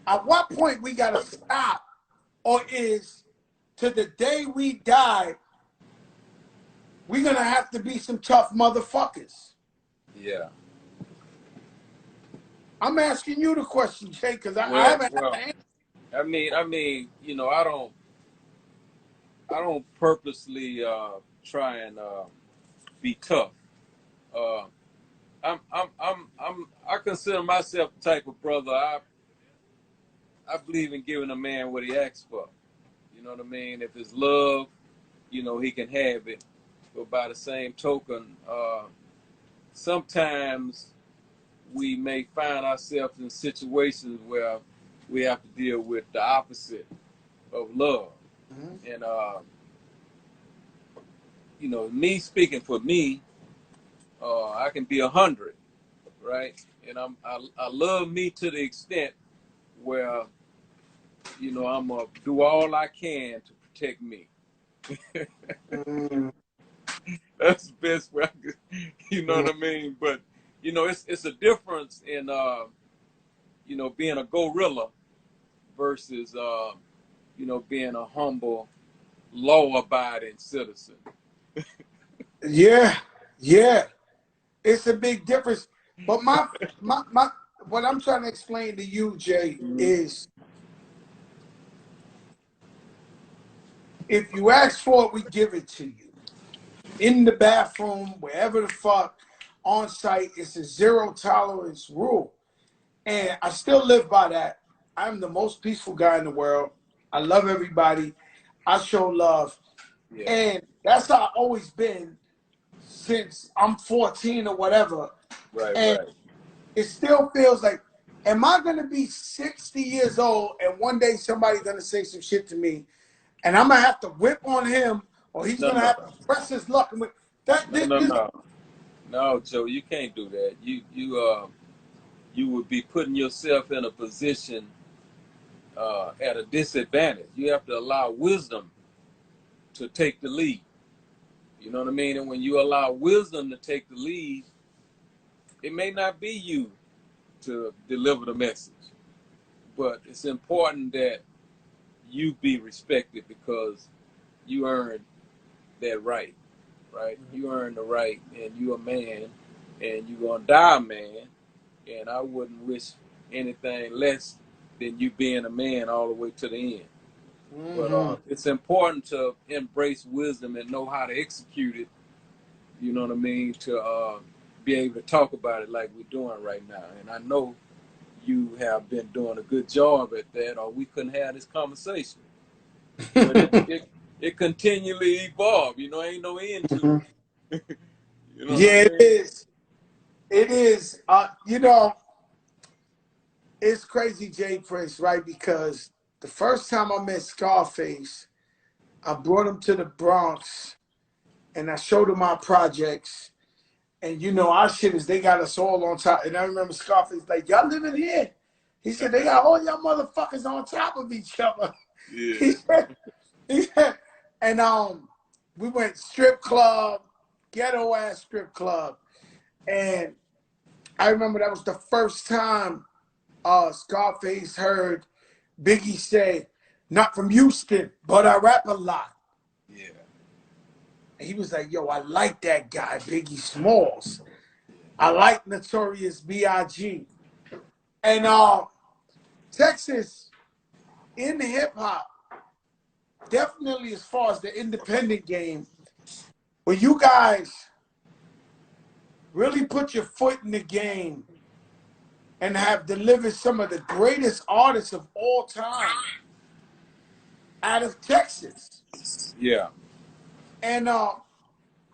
At what point we gotta stop, or is to the day we die, we're gonna have to be some tough motherfuckers? Yeah. I'm asking you the question, Jay, because I Well, haven't had the well, answer. you know, I don't purposely try and be tough. Uh, I consider myself the type of brother. I believe in giving a man what he asks for. You know what I mean? If it's love, you know, he can have it. But by the same token, sometimes we may find ourselves in situations where we have to deal with the opposite of love. Mhm. And, you know, me speaking for me, I can be 100, right? And I love me to the extent where, you know, I'm going to do all I can to protect me. Mm. That's the best way I could, you know Mm. what I mean? But, you know, it's a difference in, you know, being a gorilla versus, you know, being a humble, law-abiding citizen. Yeah, yeah, it's a big difference. But my what I'm trying to explain to you, Jay, Mm-hmm. is if you ask for it, we give it to you. In the bathroom, wherever the fuck, on site, it's a zero tolerance rule. And I still live by that. I'm the most peaceful guy in the world. I love everybody. I show love. Yeah. And that's how I've always been since I'm 14 or whatever. Right, And right. it still feels like, am I going to be 60 years old and one day somebody's going to say some shit to me and I'm going to have to whip on him or he's No, going to no, have no. to press his luck? That, No, no, this, no. No, Joe, you can't do that. You would be putting yourself in a position at a disadvantage. You have to allow wisdom to take the lead. You know what I mean? And when you allow wisdom to take the lead, it may not be you to deliver the message, but it's important that you be respected because you earned that right, right? You earned the right, and you're a man, and you're gonna die a man. And I wouldn't wish anything less than you being a man all the way to the end. But mm-hmm. it's important to embrace wisdom and know how to execute it. You know what I mean? To be able to talk about it like we're doing right now. And I know you have been doing a good job at that, or we couldn't have this conversation. But it continually evolve. You know, ain't no end to it. You know what I Yeah, it mean? is. It is. It's crazy, J.Prince, right? Because the first time I met Scarface, I brought him to the Bronx and I showed him our projects. And our shit is they got us all on top. And I remember Scarface like, y'all living here? He said, they got all y'all motherfuckers on top of each other. Yeah. He said, he said, and we went strip club, ghetto ass strip club. And I remember that was the first time Scarface heard Biggie say, not from Houston, but I rap a lot. Yeah. And he was like, yo, I like that guy, Biggie Smalls. I like Notorious B.I.G. And Texas in hip hop, definitely as far as the independent game, where you guys really put your foot in the game and have delivered some of the greatest artists of all time out of Texas. Yeah. And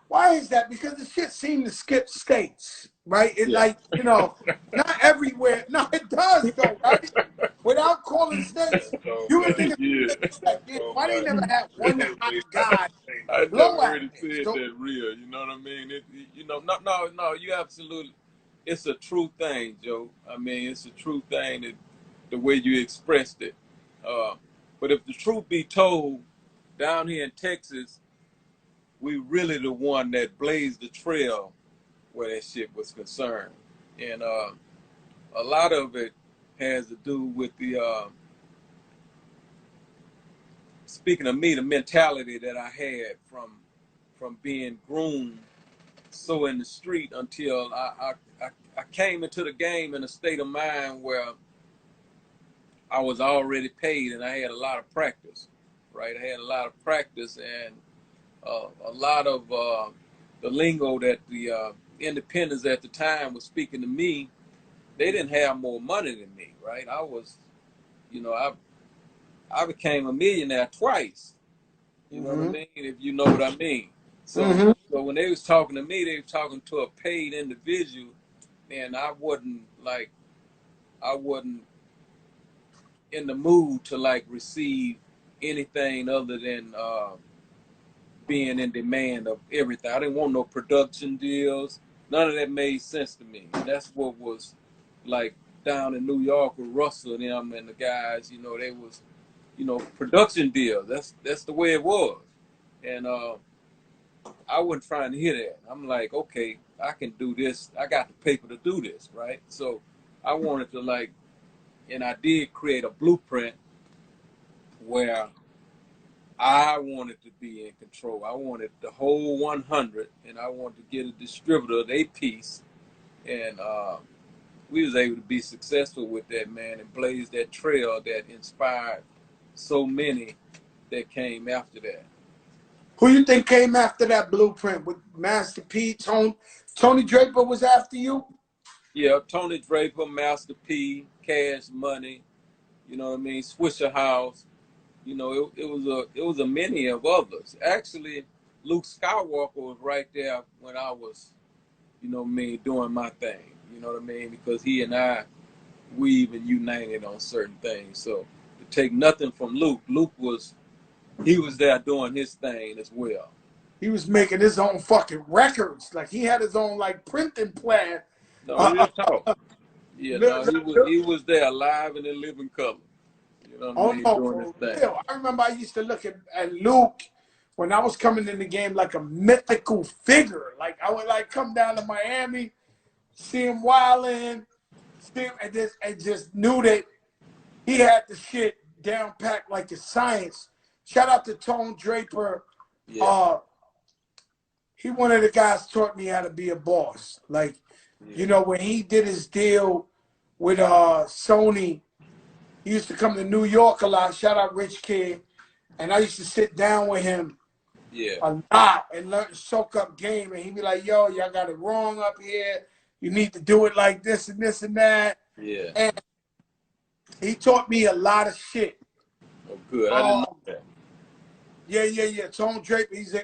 why is that? Because the shit seemed to skip states, right? It Yeah. like, not everywhere. No, it does though, right? Without calling states, Oh you would think man, it's yeah. like, yeah, Oh why they never man. had one hot guy I blow never at heard it niggas? said So, that real. You know what I mean? No, no, no. You absolutely. It's a true thing, Joe. I mean, it's a true thing that the way you expressed it. Uh, but if the truth be told, down here in Texas, we really the one that blazed the trail where that shit was concerned, and a lot of it has to do with the speaking of me, the mentality that I had from being groomed so in the street until I came into the game in a state of mind where I was already paid and I had a lot of practice, right? I had a lot of practice and a lot of the lingo that the independents at the time was speaking to me. They didn't have more money than me, right? I was, you know, I became a millionaire twice. You know what I mean? If you know what I mean. So, so when they was talking to me, they were talking to a paid individual, and I wasn't in the mood to like receive anything other than being in demand of everything. I didn't want no production deals. None of that made sense to me. And that's what was like down in New York with Russell and them and the guys. You know, they was, you know, production deals. That's the way it was. And I wasn't trying to hear that. I'm like, okay, I can do this. I got the paper to do this, right? So I wanted to like, and I did create a blueprint where I wanted to be in control. I wanted the whole 100, and I wanted to get a distributor their piece. And we was able to be successful with that, man, and blaze that trail that inspired so many that came after that. Who you think came after that blueprint? With Master P, Tony Draper was after you? Yeah, Tony Draper, Master P, Cash Money, you know what I mean, Swisher House. You know, it was a many of others. Actually, Luke Skywalker was right there when I was, you know what I mean, doing my thing. You know what I mean? Because he and I, we even united on certain things. So to take nothing from Luke, he was there doing his thing as well. He was making his own fucking records. Like he had his own like printing plan. No, real talk. Yeah, no, he was there live in the living color. You know what I Oh mean, no, doing his for thing. real. I remember I used to look at Luke when I was coming in the game like a mythical figure. Like I would like come down to Miami, see him wilding, see him and just knew that he had the shit down packed like it's science. Shout out to Tone Draper. Yeah. He one of the guys taught me how to be a boss. Like, you know, when he did his deal with Sony, he used to come to New York a lot. Shout out Rich Kid. And I used to sit down with him a lot and learn soak up game. And he'd be like, yo, y'all got it wrong up here. You need to do it like this and this and that. Yeah. And he taught me a lot of shit. Oh, good. I didn't know that. Yeah. Tone Draper, he's an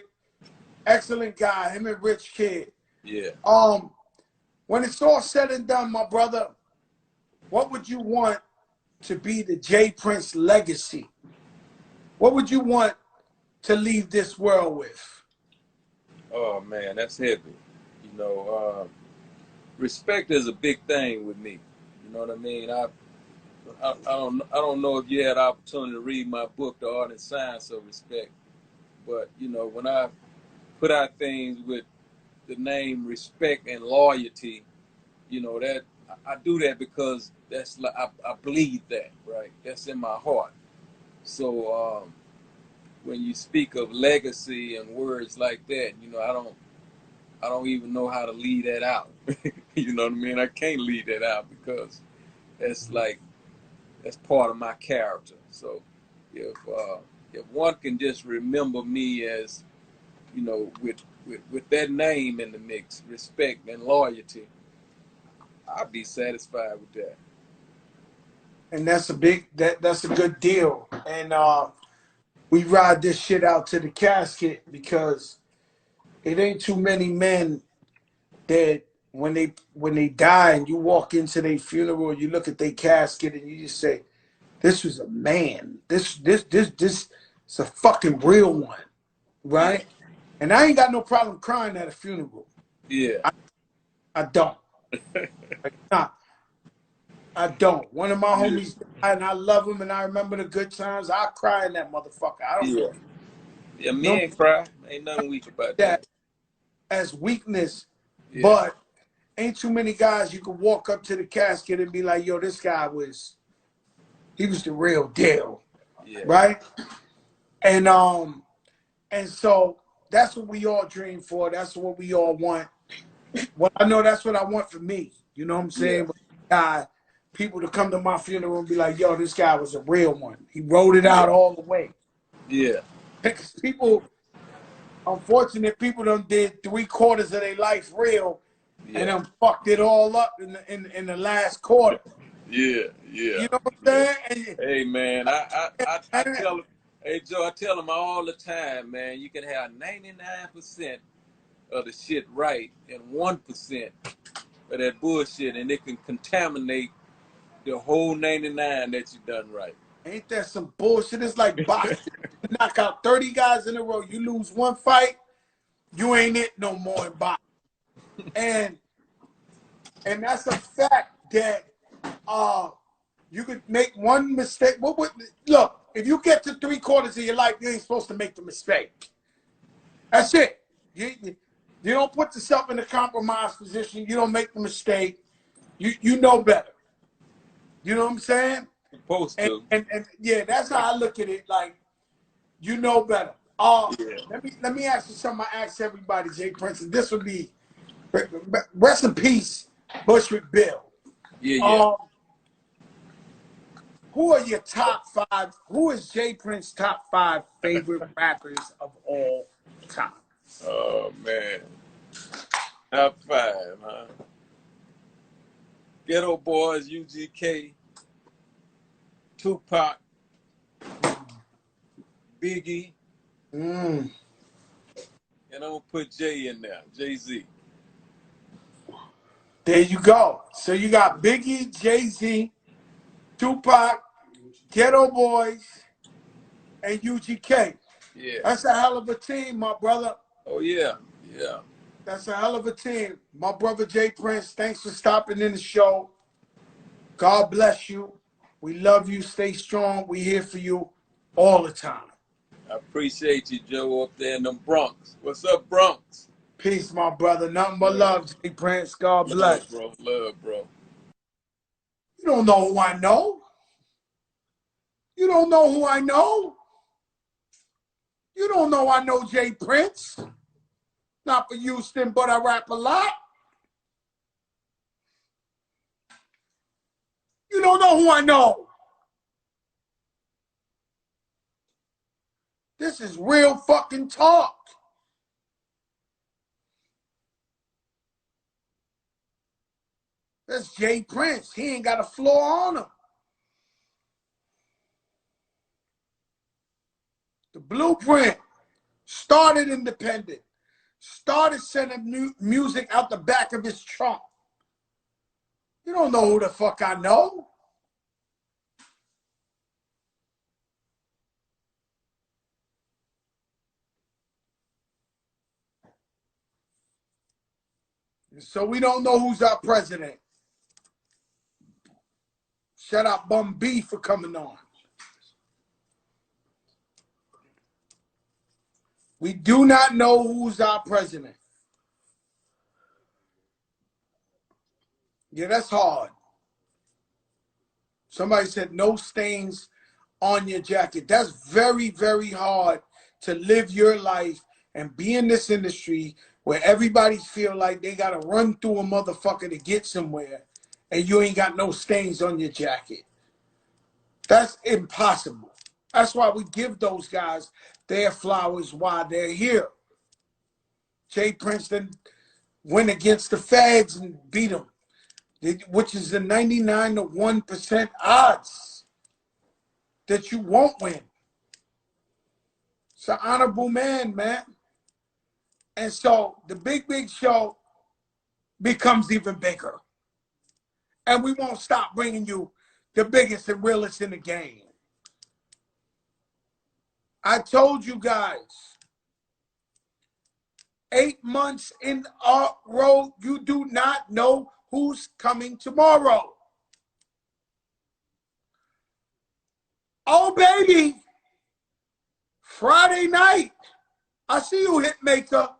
excellent guy. Him and Rich Kid. Yeah. When it's all said and done, my brother, what would you want to be the J.Prince legacy? What would you want to leave this world with? Oh man, that's heavy. You know, respect is a big thing with me. You know what I mean? I don't know if you had the opportunity to read my book, The Art and Science of Respect, but you know, when I put out things with the name respect and loyalty, you know, that I do that because that's like I bleed that, right? That's in my heart. So when you speak of legacy and words like that, you know, I don't even know how to leave that out. You know what I mean? I can't leave that out because that's like that's part of my character. So if one can just remember me as, you know, with that name in the mix, respect and loyalty, I'd be satisfied with that. And that's that's a good deal. And we ride this shit out to the casket because it ain't too many men that when they die and you walk into their funeral, you look at their casket and you just say, this was a man. This is a fucking real one. Right? And I ain't got no problem crying at a funeral. Yeah. I don't. Nah, I don't. One of my homies died and I love him and I remember the good times. I cry in that motherfucker. I don't Yeah. Yeah, no men cry. Ain't nothing weak about that that. as weakness, Yeah. but ain't too many guys you can walk up to the casket and be like, yo, this guy was He was the real deal, Yeah. right? And so that's what we all dream for. That's what we all want. Well, I know that's what I want for me. You know what I'm Yeah. saying? People to come to my funeral and be like, yo, this guy was a real one. He wrote it Yeah. out all the way. Yeah. Because people, unfortunate people done did 3/4 of their life real and Yeah. then fucked it all up in the last quarter. Yeah. Yeah. You know what Yeah. I'm saying? Hey man, I And tell them, hey Joe, I tell them all the time, man, you can have 99% of the shit right and 1% of that bullshit, and it can contaminate the whole 99 that you done right. ain't that some bullshit? It's like boxing. You knock out 30 guys in a row. You lose one fight, you ain't it no more in boxing. And that's a fact that you could make one mistake. Look, if you get to 3/4 of your life, you ain't supposed to make the mistake. That's it. You don't put yourself in a compromised position. You don't make the mistake. You know better. You know what I'm saying? Supposed to. And yeah, that's how I look at it. Like, you know better. Yeah. Let me ask you something. I ask everybody, J.Prince, and this would be rest in peace, Bushwick Bill. Yeah. Yeah. Um, who are your top 5? Who is J.Prince's top 5 favorite rappers of all time? Oh man. Top 5, huh? Ghetto Boys, UGK, Tupac, Biggie, Mm. and I'm gonna put Jay in there, Jay-Z. There you go. So you got Biggie, Jay-Z, Tupac, Ghetto Boys, and UGK. Yeah. That's a hell of a team, my brother. Oh yeah. Yeah. That's a hell of a team. My brother J.Prince, thanks for stopping in the show. God bless you. We love you. Stay strong. We here for you all the time. I appreciate you, Joe, up there in the Bronx. What's up, Bronx? Peace, my brother. Nothing but Love, love, J.Prince. God bless. love, bro. Love, bro. You don't know who I know. You don't know who I know. You don't know I know J.Prince. Not for Houston, but I rap a lot. You don't know who I know. This is real fucking talk. That's J.Prince. He ain't got a flaw on him. The blueprint started independent. Started sending music out the back of his trunk. You don't know who the fuck I know. So we don't know who's our president. Shout out Bum B for coming on. We do not know who's our president. Yeah, that's hard. Somebody said no stains on your jacket. That's very, very hard to live your life and be in this industry where everybody feel like they got to run through a motherfucker to get somewhere and you ain't got no stains on your jacket. That's impossible. That's why we give those guys their flowers while they're here. J.Prince went against the feds and beat them, which is the 99 to 1% odds that you won't win. It's an honorable man, man. And so the big show becomes even bigger. And we won't stop bringing you the biggest and realest in the game. I told you guys, 8 months in a row, you do not know who's coming tomorrow. Oh, baby. Friday night. I see you, Hitmaker.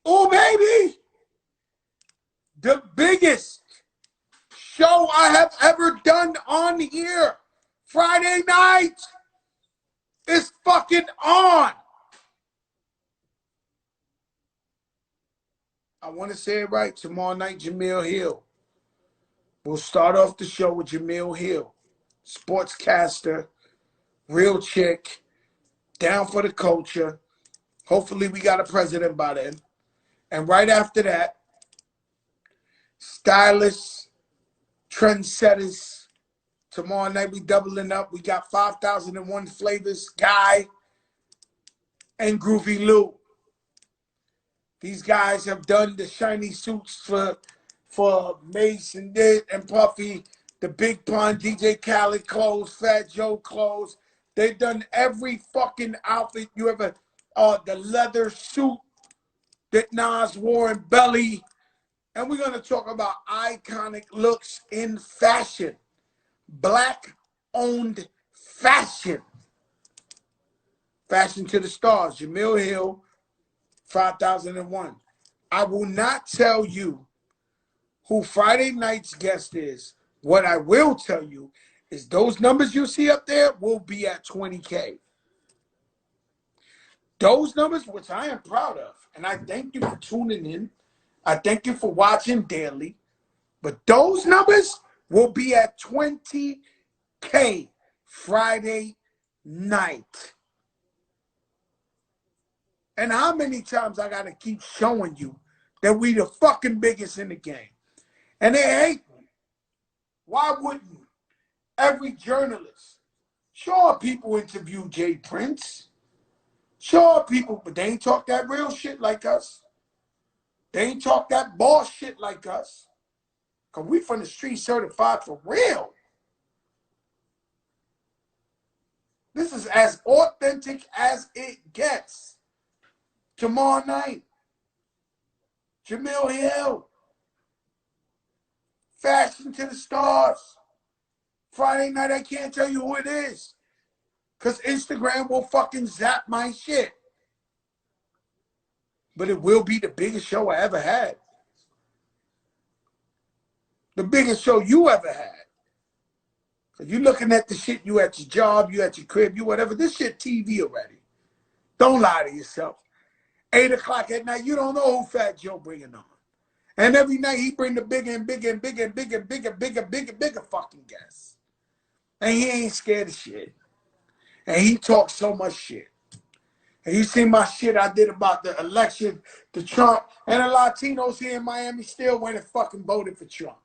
Oh, baby. The biggest show I have ever done on on here. Friday night is fucking on. I want to say it right. Tomorrow night, Jamil Hill. We'll start off the show with Jamil Hill, sportscaster, real chick, down for the culture. Hopefully we got a president by then. And right after that, stylists, trendsetters. Tomorrow night we doubling up. We got 5,001 flavors, Guy and Groovy Lou. These guys have done the shiny suits for Mace and Did and Puffy, the Big Pun, DJ Khaled clothes, Fat Joe clothes. They've done every fucking outfit you ever, the leather suit that Nas wore in Belly. And we're going to talk about iconic looks in fashion. Black-owned fashion. Fashion to the stars. Jamil Hill, 5,001. I will not tell you who Friday night's guest is. What I will tell you is those numbers you see up there will be at 20K. Those numbers, which I am proud of, and I thank you for tuning in. I thank you for watching daily. But those numbers will be at 20K Friday night. And how many times I got to keep showing you that we the fucking biggest in the game? And they hate me. Why wouldn't every journalist? Sure, people interview J.Prince. Sure, people, but they ain't talk that real shit like us. They ain't talk that boss shit like us. Because we from the street certified for real. This is as authentic as it gets. Tomorrow night, Jamil Hill. Fashion to the stars. Friday night, I can't tell you who it is. Because Instagram will fucking zap my shit. But it will be the biggest show I ever had. The biggest show you ever had. So you looking at the shit, you at your job, you at your crib, you whatever. This shit TV already. Don't lie to yourself. 8 o'clock at night, you don't know who Fat Joe bringing on. And every night he bring the bigger and bigger and bigger and bigger and bigger fucking guests. And he ain't scared of shit. And he talks so much shit. And you see my shit I did about the election, the Trump, and the Latinos here in Miami still went and fucking voted for Trump.